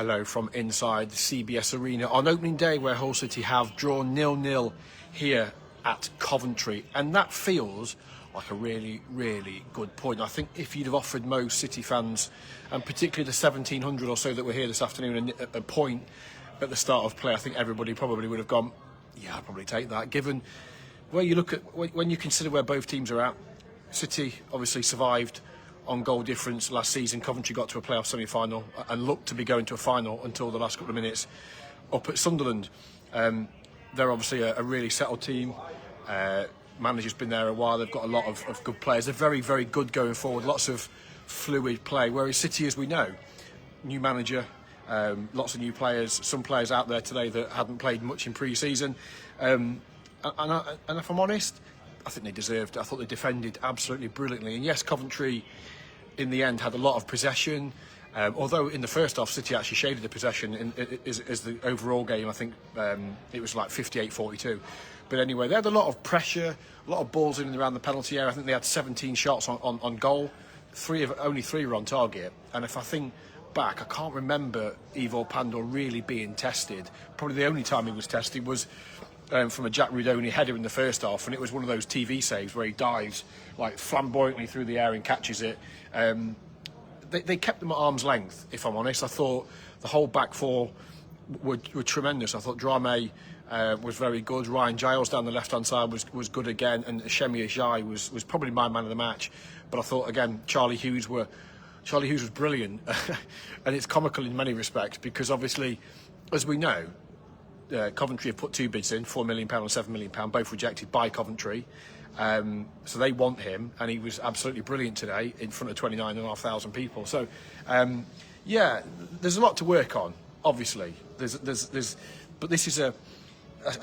Hello from inside the CBS Arena on opening day, where Hull City have drawn 0-0 here at Coventry, and that feels like a really, really good point. I think if you'd have offered most City fans, and particularly the 1,700 or so that were here this afternoon, a point at the start of play, I think everybody probably would have gone, yeah, I'd probably take that. Given where you look at, when you consider where both teams are at, City obviously survived on goal difference last season. Coventry got to a playoff semi-final and looked to be going to a final until the last couple of minutes up at Sunderland. They're obviously a really settled team. Manager's been there a while. They've got a lot of good players. They're very, very good going forward. Lots of fluid play. Whereas City, as we know, new manager, lots of new players. Some players out there today that hadn't played much in pre-season. And if I'm honest, I think they deserved it. I thought they defended absolutely brilliantly. And yes, Coventry, in the end, had a lot of possession. Although in the first half, City actually shaded the possession as the overall game. I think it was like 58-42. But anyway, they had a lot of pressure, a lot of balls in and around the penalty area. I think they had 17 shots on goal. Only three were on target. And if I think back, I can't remember Ivo Pandor really being tested. Probably the only time he was tested was from a Jack Rudoni header in the first half, and it was one of those TV saves where he dives like flamboyantly through the air and catches it. They kept them at arm's length, if I'm honest. I thought the whole back four were tremendous. I thought Drame was very good. Ryan Giles down the left-hand side was good again, and Shemi Ajay was probably my man of the match. But I thought, again, Charlie Hughes was brilliant. And it's comical in many respects because, obviously, as we know, Coventry have put two bids in, £4 million and £7 million, both rejected by Coventry. So they want him, and he was absolutely brilliant today in front of 29,500 people. So, yeah, there's a lot to work on, obviously. But this is a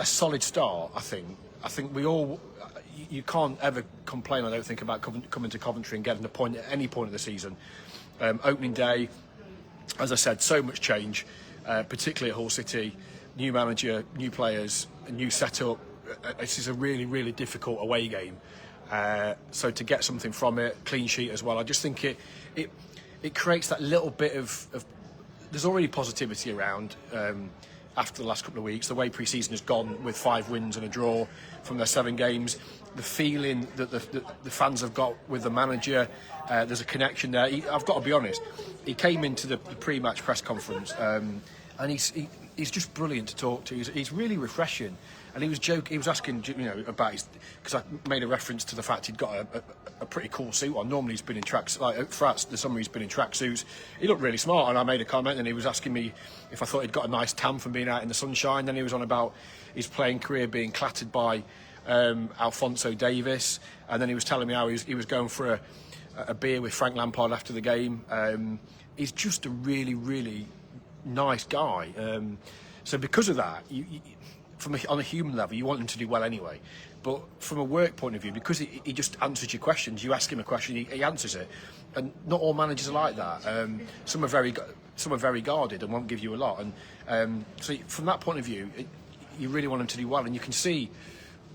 solid start, I think. I think you can't ever complain, I don't think, about coming to Coventry and getting a point at any point of the season. Opening day, as I said, so much change, particularly at Hull City. New manager, new players, a new setup. This is a really, really difficult away game. So to get something from it, clean sheet as well, I just think it creates that little bit of there's already positivity around after the last couple of weeks. The way pre-season has gone with 5 wins and a draw from their 7 games. The feeling that the fans have got with the manager, there's a connection there. I've got to be honest, he came into the pre-match press conference and he's just brilliant to talk to. He's really refreshing, and he was joking. He was asking, about his, because I made a reference to the fact he'd got a pretty cool suit on. Normally he's been in tracks, like throughout the summer he's been in tracksuits. He looked really smart, and I made a comment, and he was asking me if I thought he'd got a nice tan from being out in the sunshine. Then he was on about his playing career being clattered by Alphonso Davies, and then he was telling me how he was going for a beer with Frank Lampard after the game. He's just a really, really nice guy. So because of that, on a human level, you want him to do well anyway. But from a work point of view, because he just answers your questions, you ask him a question, he answers it. And not all managers are like that. Some are very guarded and won't give you a lot. And so from that point of view, you really want him to do well. And you can see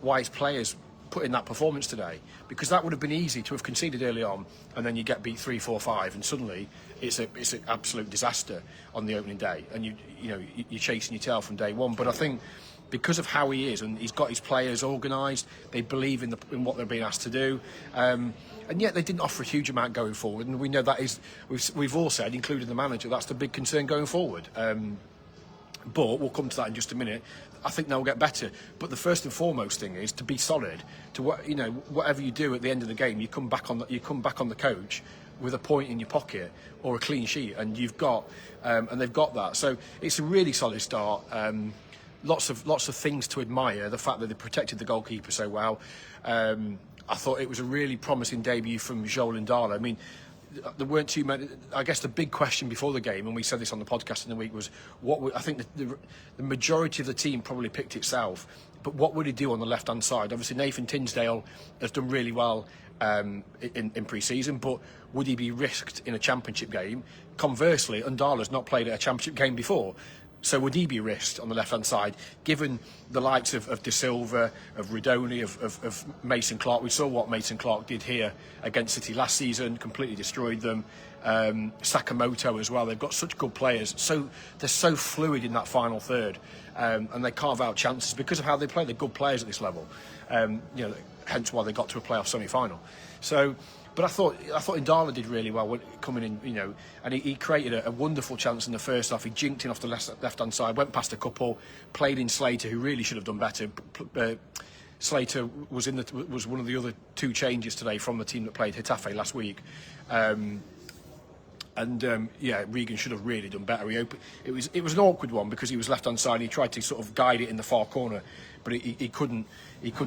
why his players put in that performance today, because that would have been easy to have conceded early on, and then you get beat 3-4-5, and suddenly it's an absolute disaster on the opening day, and you're chasing your tail from day one. But I think because of how he is, and he's got his players organised, they believe in what they're being asked to do, and yet they didn't offer a huge amount going forward, and we know that is, we've all said, including the manager, that's the big concern going forward. But we'll come to that in just a minute. I think they'll get better. But the first and foremost thing is to be solid. Whatever you do at the end of the game, you come back on the coach with a point in your pocket or a clean sheet, and you've got, and they've got that. So it's a really solid start. Lots of things to admire. The fact that they protected the goalkeeper so well. I thought it was a really promising debut from Joel Ndala. I mean, there weren't too many. I guess the big question before the game, and we said this on the podcast in the week, was I think the majority of the team probably picked itself, but what would he do on the left-hand side? Obviously, Nathan Tinsdale has done really well in pre-season, but would he be risked in a championship game? Conversely, Ndala's not played at a championship game before. So would he be risked on the left-hand side, given the likes of De Silva, of Redoni, of Mason Clark? We saw what Mason Clark did here against City last season, completely destroyed them. Sakamoto as well. They've got such good players. So they're so fluid in that final third, and they carve out chances because of how they play. They're good players at this level. Hence why they got to a playoff semi-final. So. But I thought Indala did really well coming in, and he created a wonderful chance in the first half. He jinked in off the left-hand side, went past a couple, played in Slater, who really should have done better. Slater was one of the other two changes today from the team that played Getafe last week. Regan should have really done better. It was an awkward one because he was left-hand side and he tried to sort of guide it in the far corner, but he couldn't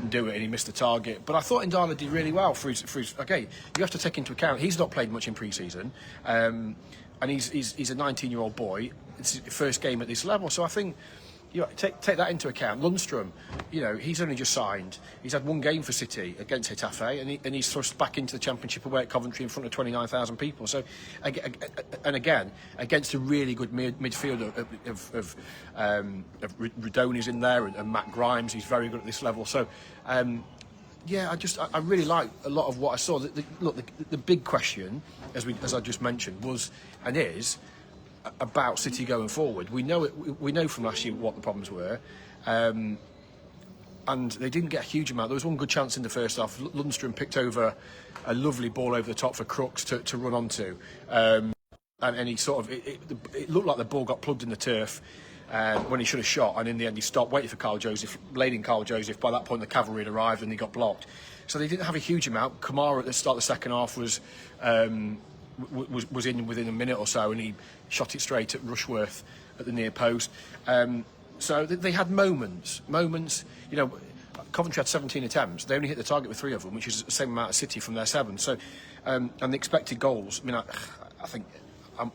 do it and he missed the target. But I thought Indala did really well for his. Okay, you have to take into account he's not played much in pre-season, and he's a 19-year-old boy. It's his first game at this level, so I think. Take that into account. Lundstrom, he's only just signed. He's had one game for City against Getafe, and he's thrust back into the Championship away at Coventry in front of 29,000 people. So, and again, against a really good midfield of Redoni's in there and Matt Grimes, he's very good at this level. So, I really like a lot of what I saw. The big question, as I just mentioned, was and is. About City going forward. We know from last year what the problems were, and they didn't get a huge amount. There was one good chance in the first half. Lundstrom picked over a lovely ball over the top for Crooks to run onto, and he sort of it looked like the ball got plugged in the turf when he should have shot, and in the end he stopped, waited for Carl Joseph, laid in Carl Joseph. By that point the cavalry had arrived and he got blocked. So they didn't have a huge amount. Kamara at the start of the second half was in within a minute or so, and he shot it straight at Rushworth at the near post. So they had moments. Coventry had 17 attempts. They only hit the target with 3 of them, which is the same amount as City from their 7. So, and the expected goals. I think I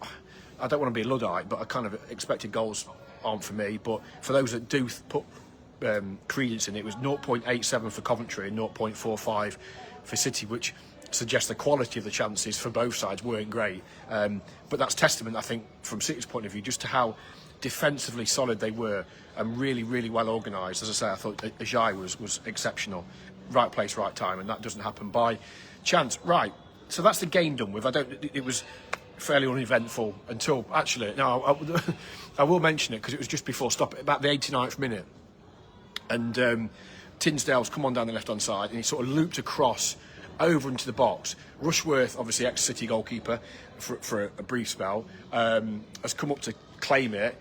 don't want to be a Luddite, but I kind of expected goals aren't for me. But for those that do put credence in it, was 0.87 for Coventry and 0.45 for City, which suggests the quality of the chances for both sides weren't great. But that's testament, I think, from City's point of view, just to how defensively solid they were and really, really well organised. As I say, I thought Ajay was exceptional. Right place, right time, and that doesn't happen by chance. Right, so that's the game done with. It was fairly uneventful until, actually, no, I will mention it because it was just before stop, about the 89th minute. And Tinsdale's come on down the left-hand side and he sort of looped across over into the box. Rushworth, obviously ex-City goalkeeper for a brief spell, has come up to claim it.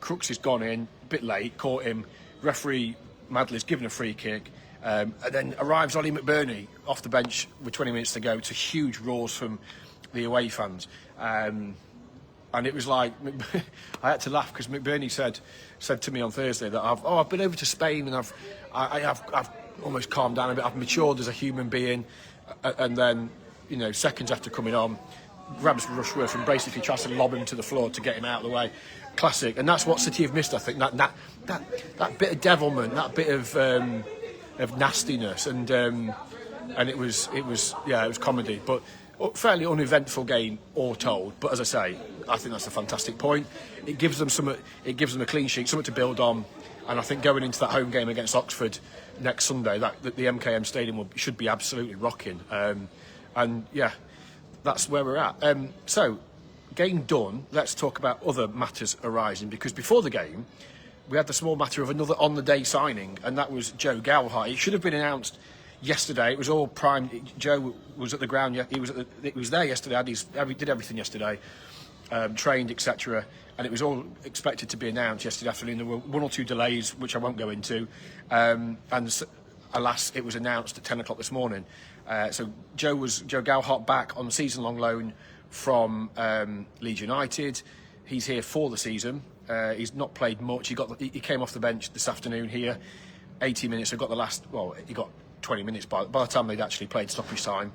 Crooks has gone in a bit late, caught him. Referee Madley's given a free kick, and then arrives Ollie McBurney off the bench with 20 minutes to go to huge roars from the away fans. And it was like I had to laugh because McBurney said to me on Thursday that I've been over to Spain and I've almost calmed down a bit. I've matured as a human being. And then, seconds after coming on, grabs Rushworth and basically tries to lob him to the floor to get him out of the way. Classic, and that's what City have missed. I think that bit of devilment, that bit of nastiness, and it was comedy, but fairly uneventful game all told. But as I say, I think that's a fantastic point. It gives them a clean sheet, something to build on. And I think going into that home game against Oxford next Sunday, that the MKM Stadium should be absolutely rocking. That's where we're at. So, game done. Let's talk about other matters arising, because before the game, we had the small matter of another on-the-day signing, and that was Joe Galhart. It should have been announced yesterday. It was all primed. Joe was at the ground. He was there yesterday. He did everything yesterday, trained, etc. And it was all expected to be announced yesterday afternoon. There were 1 or 2 delays, which I won't go into. And alas, it was announced at 10 o'clock this morning. So Joe Galhart back on season-long loan from Leeds United. He's here for the season. He's not played much. He came off the bench this afternoon here, 80 minutes. So he got 20 minutes by the time they'd actually played stoppage time.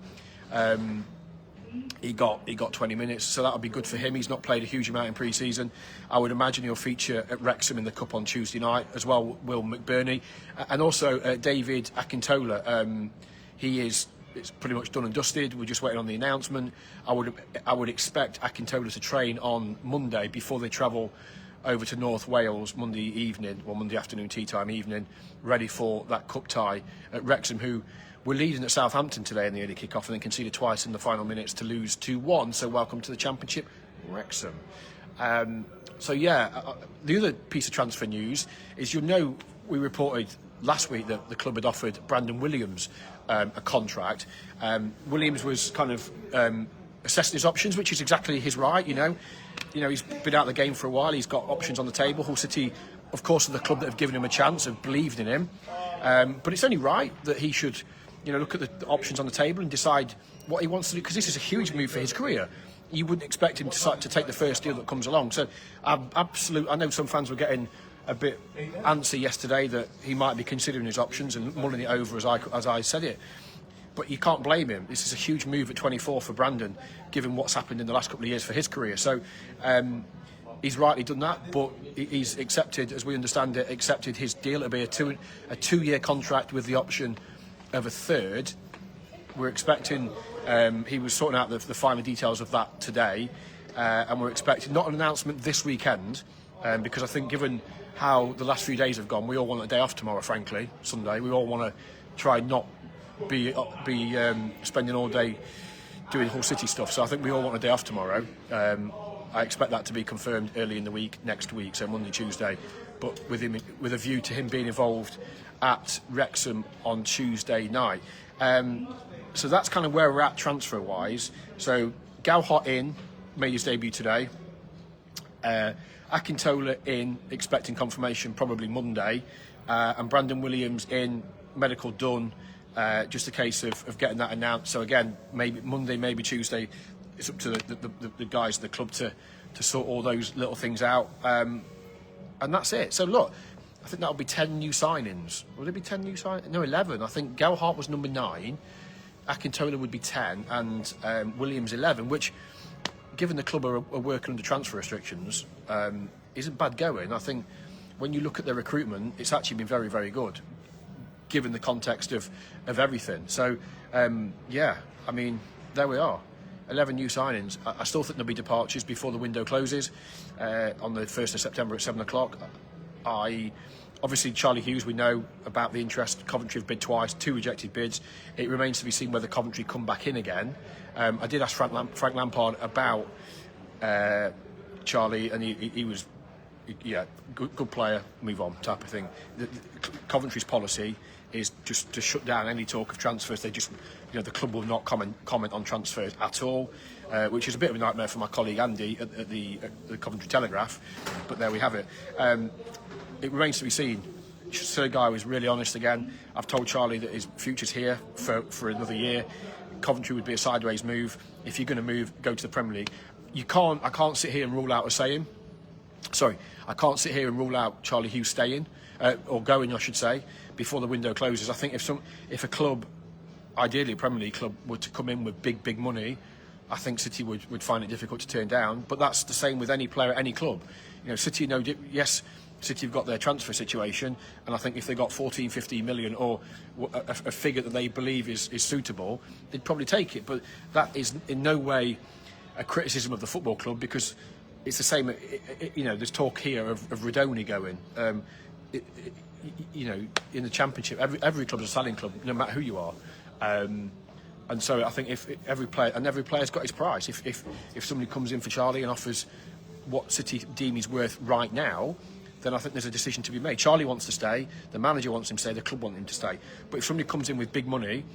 He got 20 minutes, so that'll be good for him. He's not played a huge amount in pre-season. I would imagine he'll feature at Wrexham in the Cup on Tuesday night, as well will McBurney. And also David Akintola. It's pretty much done and dusted. We're just waiting on the announcement. I would expect Akintola to train on Monday before they travel over to North Wales Monday evening, or Monday afternoon, tea time evening, ready for that cup tie at Wrexham, who were leading at Southampton today in the early kick-off and then conceded twice in the final minutes to lose 2-1. So welcome to the Championship, Wrexham. The other piece of transfer news is, we reported last week that the club had offered Brandon Williams a contract. Williams was kind of assessing his options, which is exactly his right. He's been out of the game for a while. He's got options on the table. Hull City, of course, are the club that have given him a chance, have believed in him. But it's only right that he should, look at the options on the table and decide what he wants to do, because this is a huge move for his career. You wouldn't expect him to take the first deal that comes along. So I know some fans were getting a bit antsy yesterday that he might be considering his options and mulling it over as I said it. But you can't blame him. This is a huge move at 24 for Brandon, given what's happened in the last couple of years for his career. So he's rightly done that, but he's accepted, as we understand it, his deal. It'll be a two-year contract with the option of a third. We're expecting, he was sorting out the final details of that today, and we're expecting not an announcement this weekend, because I think given how the last few days have gone, we all want a day off tomorrow, frankly, Sunday. We all want to try not be spending all day doing Hull City stuff, so I think we all want a day off tomorrow. I expect that to be confirmed early in the week, next week, so Monday, Tuesday, but with a view to him being involved at Wrexham on Tuesday night. So that's kind of where we're at transfer-wise. So Galhot in, made his debut today. Akintola in, expecting confirmation probably Monday. And Brandon Williams in, medical done. Just a case of getting that announced. So again, maybe Monday, maybe Tuesday. It's up to the guys at the club to sort all those little things out. And that's it. So look, I think that'll be 10 new signings. Would it be 10 new signings? No, 11. I think Gelhardt was number 9. Akintola would be 10 and Williams 11, which, given the club are working under transfer restrictions, isn't bad going. I think when you look at their recruitment, it's actually been very, very good, given the context of everything. So, there we are. 11 new signings. I still think there'll be departures before the window closes on the 1st of September at 7 o'clock. Obviously, Charlie Hughes, we know about the interest. Coventry have bid twice, 2 rejected bids. It remains to be seen whether Coventry come back in again. I did ask Frank Lampard about Charlie, and he was, good player, move on type of thing. Coventry's policy is just to shut down any talk of transfers. They just, the club will not comment on transfers at all, which is a bit of a nightmare for my colleague Andy at the Coventry Telegraph. But there we have it. It remains to be seen. Sergej was really honest again. I've told Charlie that his future's here for another year. Coventry would be a sideways move. If you're going to move, go to the Premier League. I can't sit here and rule out I can't sit here and rule out Charlie Hughes staying, or going, I should say, before the window closes. I think if a club, ideally a Premier League club, were to come in with big money, I think City would find it difficult to turn down. But that's the same with any player at any club. City City have got their transfer situation, and I think if they got 14, 15 million or a figure that they believe is suitable, they'd probably take it. But that is in no way a criticism of the football club, because it's the same. There's talk here of Redoni going. In the Championship, every club's a selling club, no matter who you are. And so I think if every player's got his price. If somebody comes in for Charlie and offers what City deem he's worth right now, then I think there's a decision to be made. Charlie wants to stay, the manager wants him to stay, the club want him to stay. But if somebody comes in with big money,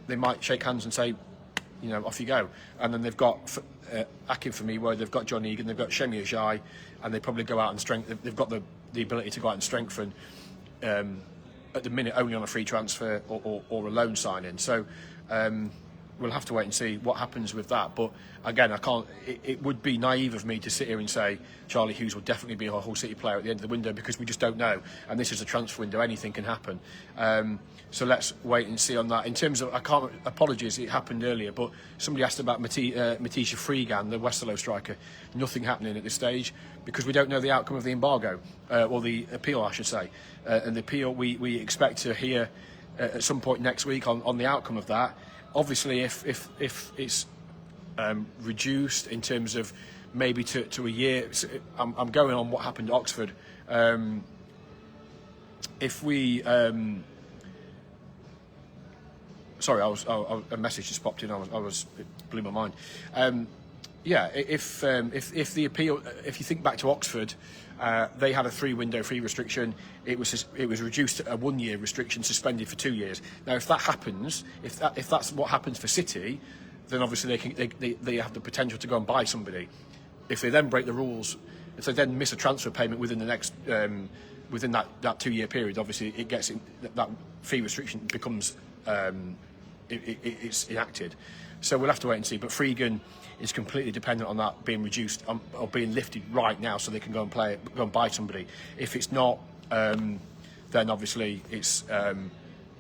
they might shake hands and say, off you go. And then they've got Akin for me, where they've got John Egan, they've got Shemi Ajay, and they probably go out and strengthen. They've got the ability to go out and strengthen. At the minute, only on a free transfer or a loan signing. So we'll have to wait and see what happens with that. But again, I can't. It would be naive of me to sit here and say Charlie Hughes will definitely be a Hull City player at the end of the window, because we just don't know. And this is a transfer window; anything can happen. So let's wait and see on that. In terms of, apologies, it happened earlier, but somebody asked about Matija Freegan, the Westerlo striker. Nothing happening at this stage, because we don't know the outcome of the embargo, or the appeal, I should say. And the appeal, we expect to hear at some point next week on the outcome of that. Obviously, if it's reduced in terms of maybe to a year. I'm going on what happened at Oxford. If we, sorry, a message just popped in. It blew my mind. Yeah, if the appeal, if you think back to Oxford, they had a 3-window fee restriction. It was reduced to a 1-year restriction, suspended for 2 years. Now, if that happens, if that's what happens for City, then obviously they have the potential to go and buy somebody. If they then break the rules, if they then miss a transfer payment within the next within that 2-year period, obviously it gets that fee restriction becomes it's enacted. So we'll have to wait and see. But Freegan is completely dependent on that being reduced or being lifted right now, so they can go and buy somebody. If it's not, then obviously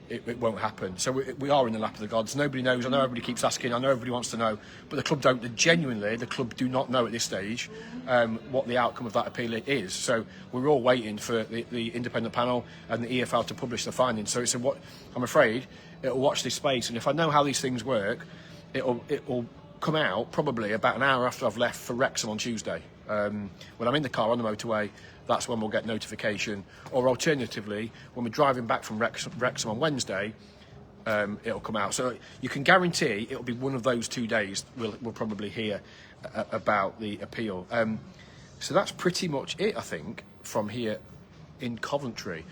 it won't happen. So we are in the lap of the gods. Nobody knows. I know everybody keeps asking. I know everybody wants to know, but the club don't. Genuinely, the club do not know at this stage what the outcome of that appeal is. So we're all waiting for the independent panel and the EFL to publish the findings. So I'm afraid it'll watch this space. And if I know how these things work, it'll come out probably about an hour after I've left for Wrexham on Tuesday. When I'm in the car on the motorway, that's when we'll get notification. Or alternatively, when we're driving back from Wrexham on Wednesday, it'll come out. So you can guarantee it'll be one of those 2 days we'll probably hear about the appeal. So that's pretty much it, I think, from here in Coventry.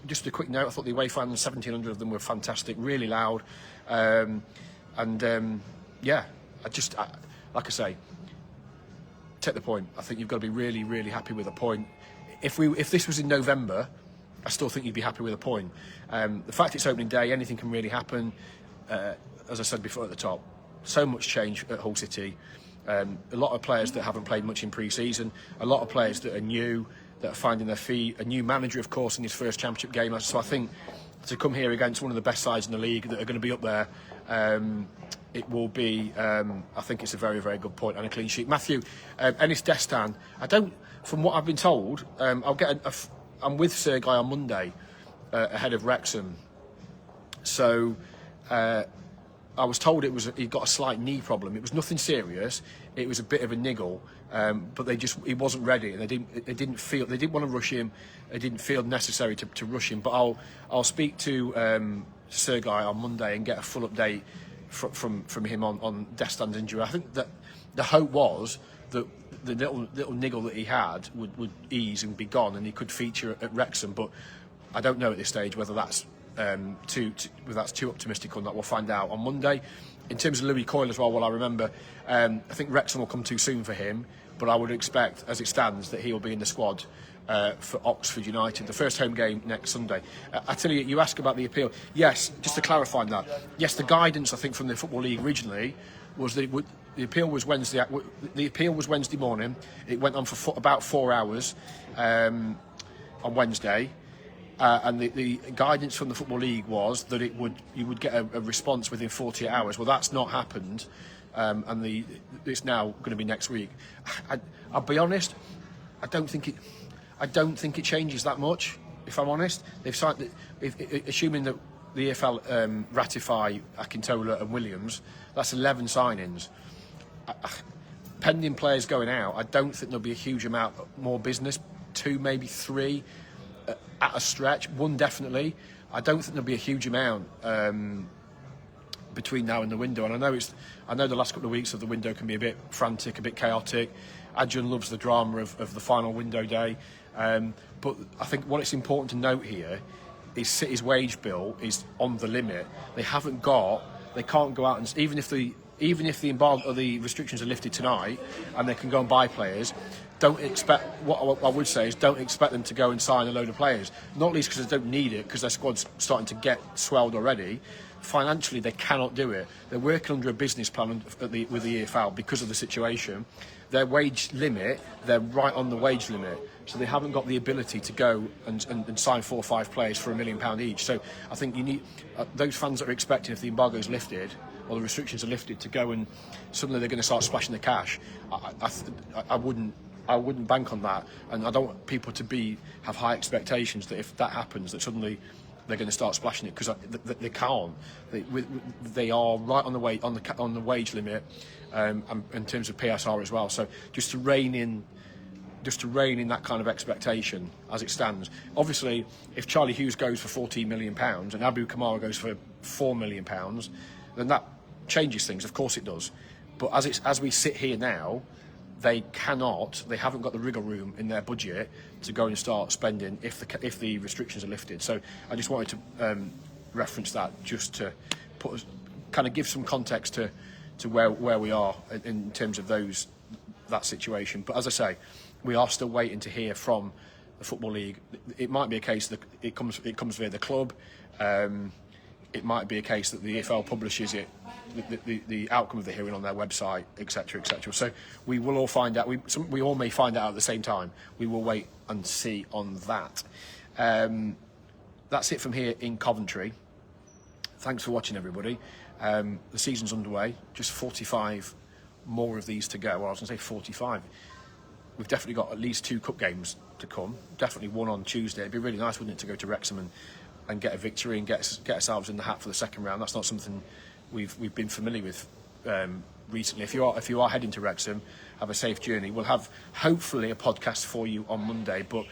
Just a quick note, I thought the away fans, 1,700 of them, were fantastic, really loud. Yeah, like I say, take the point. I think you've got to be really, really happy with a point. If this was in November, I still think you'd be happy with a point. The fact it's opening day, anything can really happen. As I said before at the top, so much change at Hull City. A lot of players that haven't played much in pre-season, a lot of players that are new, that are finding their feet, a new manager, of course, in his first championship game. So I think to come here against one of the best sides in the league that are going to be up there, it will be, I think it's a very, very good point and a clean sheet. Matthew, Enis Destan, from what I've been told, I'm with Sergej on Monday ahead of Wrexham. So I was told he got a slight knee problem. It was nothing serious. It was a bit of a niggle, but he wasn't ready, and they didn't want to rush him. They didn't feel necessary to rush him. But I'll speak to Sergej on Monday and get a full update from him on Destan's injury. I think that the hope was that the little niggle that he had would ease and be gone, and he could feature at Wrexham. But I don't know at this stage whether that's too optimistic or not. We'll find out on Monday. In terms of Louis Coyle as well, I remember, I think Wrexham will come too soon for him, but I would expect, as it stands, that he'll be in the squad for Oxford United, the first home game next Sunday. I tell you, you ask about the appeal. Yes, just to clarify that. Yes, the guidance, I think, from the Football League originally was that the appeal was Wednesday. The appeal was Wednesday morning. It went on for about 4 hours on Wednesday. And the guidance from the Football League was that you would get a response within 48 hours. Well, that's not happened, and it's now going to be next week. I'll be honest, I don't think it changes that much. If I'm honest, they've signed. Assuming that the EFL ratify Akintola and Williams, that's 11 signings. Pending players going out, I don't think there'll be a huge amount more business. 2, maybe 3. At a stretch, 1 definitely. I don't think there'll be a huge amount between now and the window. And I know the last couple of weeks of the window can be a bit frantic, a bit chaotic. Adjun loves the drama of the final window day. But I think what it's important to note here is City's wage bill is on the limit. They can't go out and even if the embargo or the restrictions are lifted tonight and they can go and buy players. Don't expect, what I would say is don't expect them to go and sign a load of players, not least because they don't need it, because their squad's starting to get swelled already. Financially, they cannot do it. They're working under a business plan with the EFL because of the situation. Their wage limit, they're right on the wage limit, so they haven't got the ability to go and sign 4 or 5 players for £1 million each. So I think you need those fans that are expecting, if the embargo is lifted or the restrictions are lifted, to go and suddenly they're going to start splashing the cash. I wouldn't bank on that, and I don't want people to have high expectations that if that happens, that suddenly they're going to start splashing it, because they can't. They are right on the wage limit, and in terms of PSR as well. So just to rein in that kind of expectation as it stands. Obviously, if Charlie Hughes goes for £14 million and Abu Kamara goes for £4 million, then that changes things. Of course it does. But as we sit here now, they haven't got the wriggle room in their budget to go and start spending if the restrictions are lifted. So I just wanted to reference that, just to kind of give some context to where we are in terms of that situation. But as I say, we are still waiting to hear from the Football League. It might be a case that it comes via the club. It might be a case that the EFL publishes it, the outcome of the hearing on their website, etc., etc. So we will all find out. We all may find out at the same time. We will wait and see on that. That's it from here in Coventry. Thanks for watching, everybody. The season's underway. Just 45 more of these to go. Well, I was going to say 45. We've definitely got at least 2 cup games to come. Definitely one on Tuesday. It'd be really nice, wouldn't it, to go to Wrexham and get a victory and get ourselves in the hat for the second round. That's not something we've been familiar with recently. If you are heading to Wrexham, have a safe journey. We'll have hopefully a podcast for you on Monday, but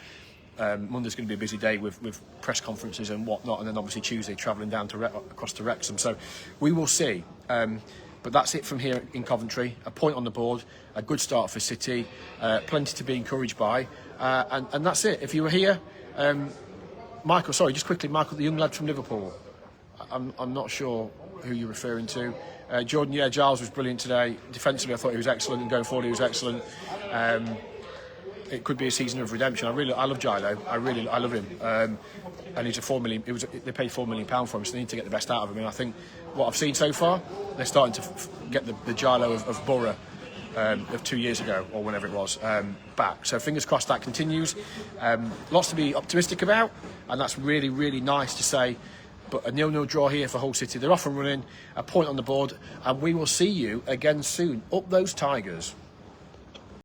Monday's going to be a busy day with press conferences and whatnot, and then obviously Tuesday travelling down across to Wrexham. So we will see. But that's it from here in Coventry. A point on the board, a good start for City, plenty to be encouraged by, and that's it. If you were here, Michael, sorry, just quickly, Michael, the young lad from Liverpool. I'm not sure who you're referring to. Jordan, yeah, Giles was brilliant today. Defensively, I thought he was excellent, and going forward, he was excellent. It could be a season of redemption. I love Gilo. I love him. And he's a $4 million. They paid £4 million for him, so they need to get the best out of him. And I think what I've seen so far, they're starting to get the Gilo of Borough of 2 years ago, or whenever it was, back. So fingers crossed that continues. Lots to be optimistic about, and that's really, really nice to say. But a 0-0 draw here for Hull City. They're off and running, a point on the board, and we will see you again soon. Up those Tigers.